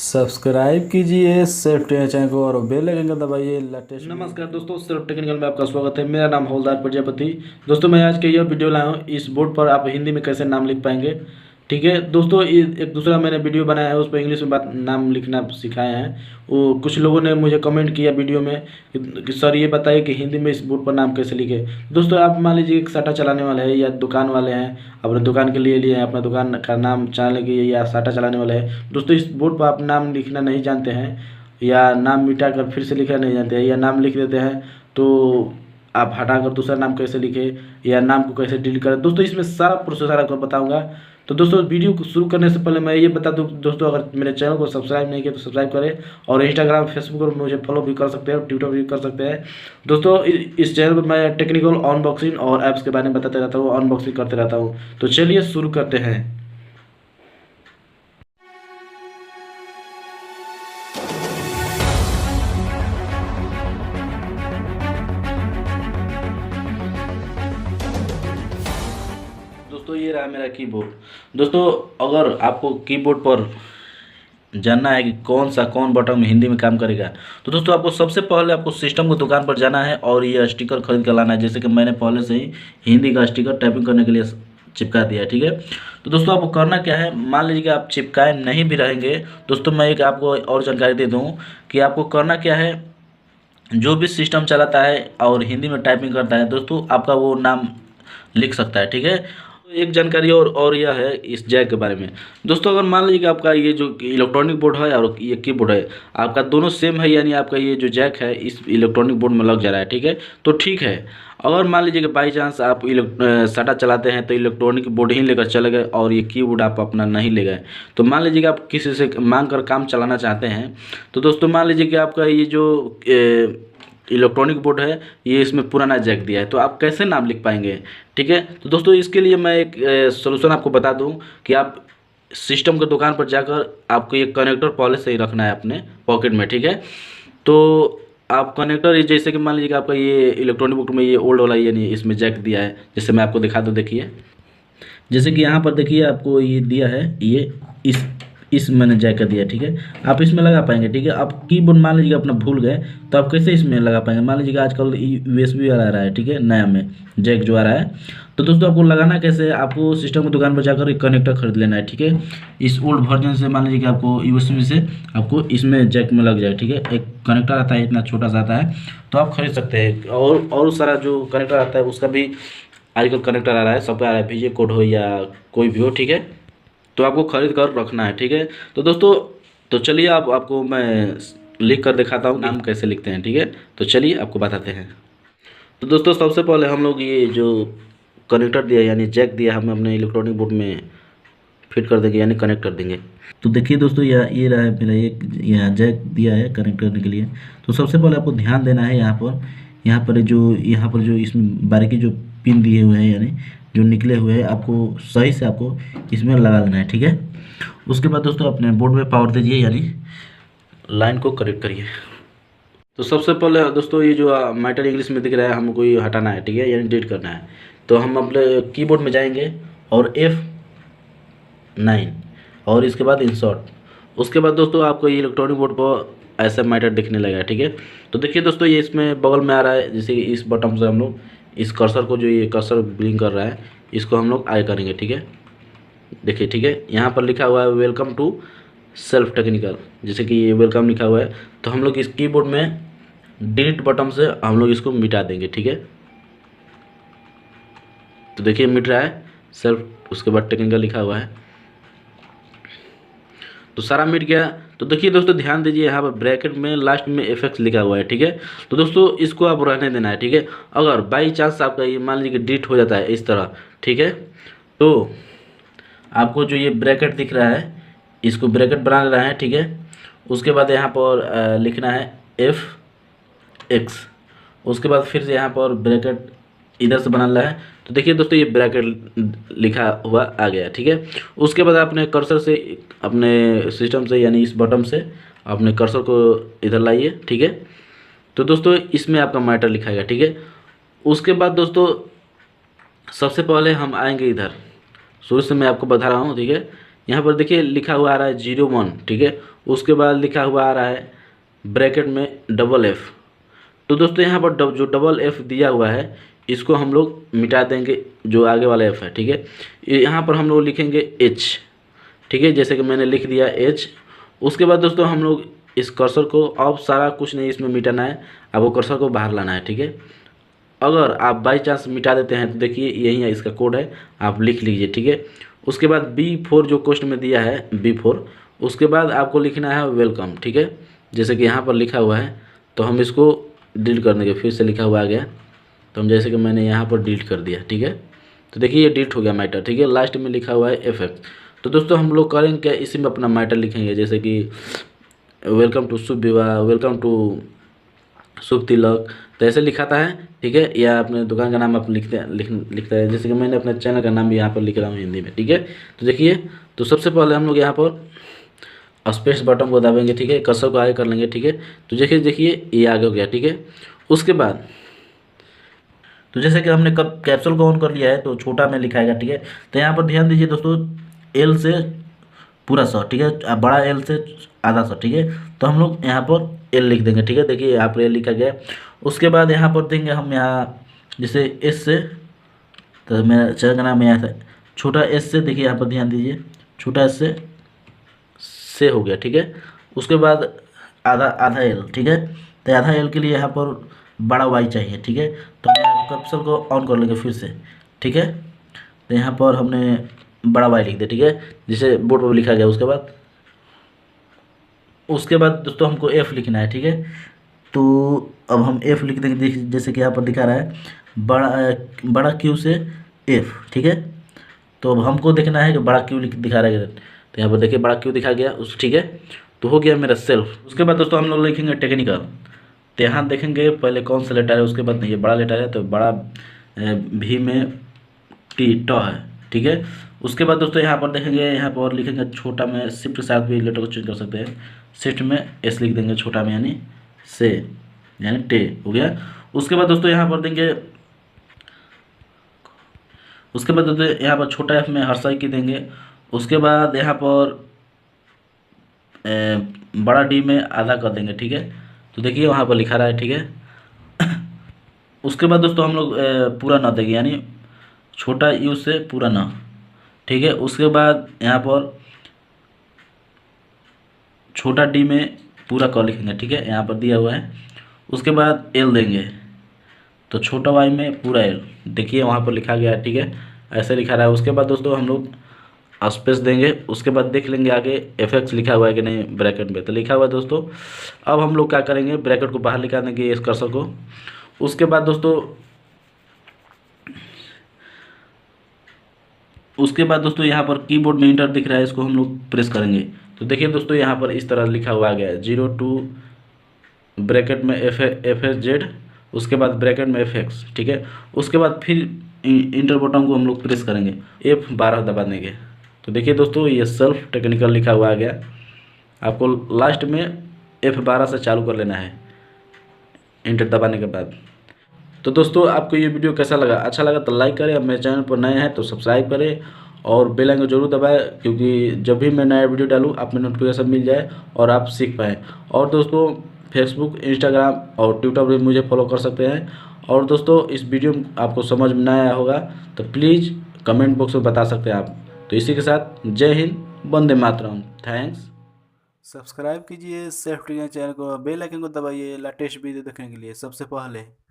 Subscribe कीजिए safe channel को और बेल आइकन का दबाइए लेटेस्ट। नमस्कार दोस्तों, सेल्फ टेक्निकल में आपका स्वागत है। मेरा नाम हवलदार प्रजापति। दोस्तों मैं आज के यह वीडियो लाया हूँ, इस बोर्ड पर आप हिंदी में कैसे नाम लिख पाएंगे। ठीक है दोस्तों, एक दूसरा मैंने वीडियो बनाया है, उस पर इंग्लिश में नाम लिखना सिखाए हैं। वो कुछ लोगों ने मुझे कमेंट किया वीडियो में कि सर ये बताइए कि हिंदी में इस बोर्ड पर नाम कैसे लिखे। दोस्तों आप मान लीजिए एक साटा चलाने वाले हैं या दुकान वाले हैं, अपने दुकान के लिए हैं, अपना दुकान का नाम चलाने के लिए या साटा चलाने वाले हैं। दोस्तों इस बोर्ड पर आप नाम लिखना नहीं जानते हैं या नाम मिटा कर फिर से लिखना नहीं जानते हैं या नाम लिख देते हैं तो आप हटाकर दूसरा नाम कैसे लिखें या नाम को कैसे डिलीट करें। दोस्तों इसमें सारा प्रोसेसर आपको बताऊंगा। तो दोस्तों वीडियो को शुरू करने से पहले मैं ये बता दूं दोस्तों, अगर मेरे चैनल को सब्सक्राइब नहीं किया तो सब्सक्राइब करें और इंस्टाग्राम फेसबुक पर मुझे फॉलो भी कर सकते हैं, ट्विटर भी कर सकते हैं। दोस्तों इस चैनल पर मैं टेक्निकल अनबॉक्सिंग और ऐप्स के बारे में बताते रहता हूँ, अनबॉक्सिंग करते रहता हूँ। तो चलिए शुरू करते हैं। दोस्तों ये रहा मेरा कीबोर्ड। दोस्तों अगर आपको कीबोर्ड पर जानना है कि कौन बटन हिंदी में काम करेगा तो दोस्तों आपको सबसे पहले आपको सिस्टम की दुकान पर जाना है और ये स्टिकर खरीद कर लाना है। जैसे कि मैंने पहले से ही हिंदी का स्टिकर टाइपिंग करने के लिए चिपका दिया है। ठीक है, तो दोस्तों आपको करना क्या है, मान लीजिए कि आप चिपकाए नहीं भी रहेंगे दोस्तों, मैं एक आपको और जानकारी दे दूँ कि आपको करना क्या है। जो भी सिस्टम चलाता है और हिंदी में टाइपिंग करता है दोस्तों, आपका वो नाम लिख सकता है। ठीक है, तो एक जानकारी और यह है इस जैक के बारे में। दोस्तों अगर मान लीजिए कि आपका ये जो इलेक्ट्रॉनिक बोर्ड है और ये कीबोर्ड है आपका दोनों सेम है, यानी आपका ये जो जैक है इस इलेक्ट्रॉनिक बोर्ड में लग जा रहा है। ठीक है, तो ठीक है। अगर मान लीजिए कि बाई चांस आप साटा चलाते हैं तो इलेक्ट्रॉनिक बोर्ड ही लेकर चले गए और ये कीबोर्ड आप अपना नहीं ले गए, तो मान लीजिए कि आप किसी से मांग कर काम चलाना चाहते हैं तो दोस्तों मान लीजिए कि आपका ये जो इलेक्ट्रॉनिक बोर्ड है ये इसमें पुराना जैक दिया है, तो आप कैसे नाम लिख पाएंगे। ठीक है, तो दोस्तों इसके लिए मैं एक सलूशन आपको बता दूं कि आप सिस्टम की दुकान पर जाकर आपको ये कनेक्टर पहले से ही रखना है अपने पॉकेट में। ठीक है, तो आप कनेक्टर जैसे कि मान लीजिए कि आपका ये इलेक्ट्रॉनिक बोर्ड में ये ओल्ड वाला यानी इसमें जैक दिया है, जैसे मैं आपको दिखा दूँ। देखिए जैसे कि यहाँ पर देखिए आपको ये दिया है, ये इस मैंने जैक का दिया। ठीक है, आप इसमें लगा पाएंगे। ठीक है, आप कीबोर्ड मान लीजिए अपना भूल गए तो आप कैसे इसमें लगा पाएंगे। मान लीजिए कि आजकल USB वाला आ रहा है, ठीक है, नया में जैक जो आ रहा है, तो दोस्तों आपको लगाना कैसे, आपको सिस्टम की दुकान पर जाकर एक कनेक्टर खरीद लेना है। ठीक है, इस ओल्ड वर्जन से मान लीजिए कि आपको USB से आपको इसमें जैक में लग जाए। ठीक है, एक कनेक्टर आता है इतना छोटा सा आता है, तो आप खरीद सकते हैं। और सारा जो कनेक्टर आता है उसका भी आजकल कनेक्टर आ रहा है, सबका आ रहा है, VJ कोड हो या कोई भी हो। ठीक है, तो आपको खरीद कर रखना है। ठीक है, तो दोस्तों तो चलिए आपको मैं लिख कर दिखाता हूँ नाम कैसे लिखते हैं। ठीक है, तो चलिए आपको बताते हैं। तो दोस्तों सबसे पहले हम लोग ये जो कनेक्टर दिया यानी जैक दिया हम अपने इलेक्ट्रॉनिक बोर्ड में फिट कर देंगे यानी कनेक्ट कर देंगे। तो देखिए दोस्तों ये रहा है मेरा एक यहाँ जैक दिया है कनेक्ट करने के लिए। तो सबसे पहले आपको ध्यान देना है यहाँ पर जो इसमें बारीकी जो पिन दिए हुए हैं यानी जो निकले हुए हैं, आपको सही से आपको इसमें लगा लेना है। ठीक है, उसके बाद दोस्तों अपने बोर्ड में पावर दीजिए यानी लाइन को कनेक्ट करिए। तो सबसे पहले दोस्तों ये जो मैटर इंग्लिश में दिख रहा है हमको ये हटाना है। ठीक है, यानी डिलीट करना है। तो हम अपने कीबोर्ड में जाएंगे और F9 और इसके बाद इंसर्ट। उसके बाद दोस्तों आपको ये इलेक्ट्रॉनिक बोर्ड पर ऐसा मैटर दिखने लगेगा। ठीक है, तो देखिए दोस्तों ये इसमें बगल में आ रहा है, जैसे कि इस बटन से हम लोग इस कर्सर को, जो ये कर्सर ब्लिंक कर रहा है, इसको हम लोग आगे करेंगे। ठीक है, देखिए ठीक है, यहाँ पर लिखा हुआ है वेलकम टू सेल्फ टेक्निकल, जैसे कि ये वेलकम लिखा हुआ है, तो हम लोग इस कीबोर्ड में डिलीट बटन से हम लोग इसको मिटा देंगे। ठीक है, तो देखिए मिट रहा है सेल्फ, उसके बाद टेक्निकल लिखा हुआ है, तो सारा मिट गया। तो देखिए दोस्तों ध्यान दीजिए यहाँ पर ब्रैकेट में लास्ट में FX लिखा हुआ है। ठीक है, तो दोस्तों इसको आप रहने देना है। ठीक है, अगर बाई चांस आपका ये मान लीजिए कि डिलीट हो जाता है इस तरह, ठीक है, तो आपको जो ये ब्रैकेट दिख रहा है इसको ब्रैकेट बना लेना है। ठीक है, उसके बाद यहाँ पर लिखना है FX, उसके बाद फिर से यहाँ पर ब्रैकेट इधर से बना लेना है। तो देखिए दोस्तों ये ब्रैकेट लिखा हुआ आ गया। ठीक है, उसके बाद अपने कर्सर से अपने सिस्टम से यानी इस बटन से अपने कर्सर को इधर लाइए। ठीक है, तो दोस्तों इसमें आपका मैटर लिखाएगा। ठीक है, उसके बाद दोस्तों सबसे पहले हम आएंगे इधर, शुरू से मैं आपको बता रहा हूँ। ठीक है, यहाँ पर देखिए लिखा हुआ आ रहा है 01, ठीक है। उसके बाद लिखा हुआ आ रहा है ब्रैकेट में डबल F। तो दोस्तों यहाँ पर जो डबल F दिया हुआ है इसको हम लोग मिटा देंगे, जो आगे वाला F है, ठीक है। यहाँ पर हम लोग लिखेंगे H, ठीक है, जैसे कि मैंने लिख दिया H। उसके बाद दोस्तों हम लोग इस कर्सर को, अब सारा कुछ नहीं इसमें मिटाना है, आपको कर्सर को बाहर लाना है, ठीक है। अगर आप बाई चांस मिटा देते हैं तो देखिए यही है, इसका कोड है, आप लिख लीजिए, ठीक है। उसके बाद B4 जो क्वेश्चन में दिया है B4, उसके बाद आपको लिखना है वेलकम, ठीक है, जैसे कि यहाँ पर लिखा हुआ है। तो हम इसको डिलीट कर देंगे, फिर से लिखा हुआ आ गया, तो हम जैसे कि मैंने यहाँ पर डिलीट कर दिया, ठीक है। तो देखिए ये डिलीट हो गया मैटर, ठीक है। लास्ट में लिखा हुआ है FX। तो दोस्तों हम लोग करेंगे क्या, इसी में अपना मैटर लिखेंगे, जैसे कि वेलकम टू शुभ विवाह, वेलकम टू शुभ तिलक, तो ऐसे लिखाता है, ठीक है। या अपने दुकान का नाम आप लिखते हैं, जैसे कि मैंने अपने चैनल का नाम भी यहाँ पर लिख रहा हूँ हिंदी में, ठीक है। तो देखिए, तो सबसे पहले हम लोग यहाँ पर स्पेस बटन को दबाएंगे, ठीक है, कर्सर को आगे कर लेंगे, ठीक है। तो देखिए ये आगे हो गया, ठीक है। उसके बाद तो जैसे कि हमने कब कैप्सूल को ऑन कर लिया है तो छोटा में लिखाएगा, ठीक है। तो यहाँ पर ध्यान दीजिए दोस्तों, L से पूरा 100, ठीक है, बड़ा L से आधा 100, ठीक है। तो हम लोग यहाँ पर L लिख देंगे, ठीक है। देखिए यहाँ पर L लिखा गया। उसके बाद यहाँ पर देंगे हम यहाँ जैसे S से, तो मेरा चैनल का नाम यहाँ था छोटा S से, देखिए यहाँ पर ध्यान दीजिए, छोटा S से हो गया, ठीक है। उसके बाद आधा L, ठीक है। तो आधा L के लिए यहाँ पर बड़ा Y चाहिए, ठीक है। तो कैप्सूल को ऑन कर लेंगे फिर से, ठीक है। तो यहाँ पर हमने बड़ा Y लिख दिया, ठीक है, जिसे बोर्ड पर लिखा गया। उसके बाद दोस्तों हमको F लिखना है, ठीक है। तो अब हम F लिख देंगे, जैसे कि यहाँ पर दिखा रहा है बड़ा Q से F, ठीक है। तो अब हमको देखना है कि बड़ा Q दिखा रहा है, तो यहाँ पर देखिए बड़ा Q दिखा गया, ठीक है। तो हो गया मेरा सेल्फ। उसके बाद दोस्तों हम लोग लिखेंगे टेक्निकल। तो यहाँ देखेंगे पहले कौन सा लेटर है, उसके बाद नहीं, ये बड़ा लेटर है तो बड़ा भी में ट है, ठीक है। उसके बाद दोस्तों यहाँ पर देखेंगे, यहाँ पर लिखेंगे छोटा में, शिफ्ट के साथ भी लेटर को चेंज कर सकते हैं। शिफ्ट में S लिख देंगे, छोटा में यानी से, यानी टे हो गया। उसके बाद दोस्तों यहाँ पर देंगे, उसके बाद दोस्तों यहाँ पर छोटा F में हर्षाई की देंगे। उसके बाद यहाँ पर बड़ा D में आधा कर देंगे, ठीक है। तो देखिए वहाँ पर लिखा रहा है, ठीक है। उसके बाद दोस्तों हम लोग पूरा न देंगे, यानी छोटा U से पूरा न, ठीक है। उसके बाद यहाँ पर छोटा D में पूरा क लिखेंगे, ठीक है, यहाँ पर दिया हुआ है। उसके बाद L देंगे, तो छोटा Y में पूरा L, देखिए वहाँ पर लिखा गया है, ठीक है, ऐसे लिखा रहा है। उसके बाद दोस्तों हम लोग स्पेस देंगे। उसके बाद देख लेंगे आगे FX लिखा हुआ है कि नहीं ब्रैकेट में, तो लिखा हुआ है दोस्तों। अब हम लोग क्या करेंगे, ब्रैकेट को बाहर निकाल देंगे इस कर्सर को। उसके बाद दोस्तों यहाँ पर कीबोर्ड में इंटर दिख रहा है, इसको हम लोग प्रेस करेंगे। तो देखिए दोस्तों यहाँ पर इस तरह लिखा हुआ आ गया है 02 ब्रैकेट में FZ, उसके बाद ब्रैकेट में FX, ठीक है। उसके बाद फिर इंटर बटन को हम लोग प्रेस करेंगे, F12 दबा देंगे। तो देखिए दोस्तों ये सेल्फ टेक्निकल लिखा हुआ आ गया। आपको लास्ट में F12 से चालू कर लेना है इंटर दबाने के बाद। तो दोस्तों आपको ये वीडियो कैसा लगा, अच्छा लगा तो लाइक करें, अब मेरे चैनल पर नए हैं तो सब्सक्राइब करें और बेल आइकन जरूर दबाएं, क्योंकि जब भी मैं नया वीडियो डालूँ आप में नोटिफिकेशन मिल जाए और आप सीख पाएँ। और दोस्तों फेसबुक, इंस्टाग्राम और ट्विटर पर मुझे फॉलो कर सकते हैं। और दोस्तों इस वीडियो में आपको समझ में ना आया होगा तो प्लीज़ कमेंट बॉक्स में बता सकते हैं आप। तो इसी के साथ जय हिंद, वंदे मातरम, थैंक्स। सब्सक्राइब कीजिए सेफ्टी चैनल को, बेल आइकन को दबाइए लेटेस्ट वीडियो देखने के लिए सबसे पहले।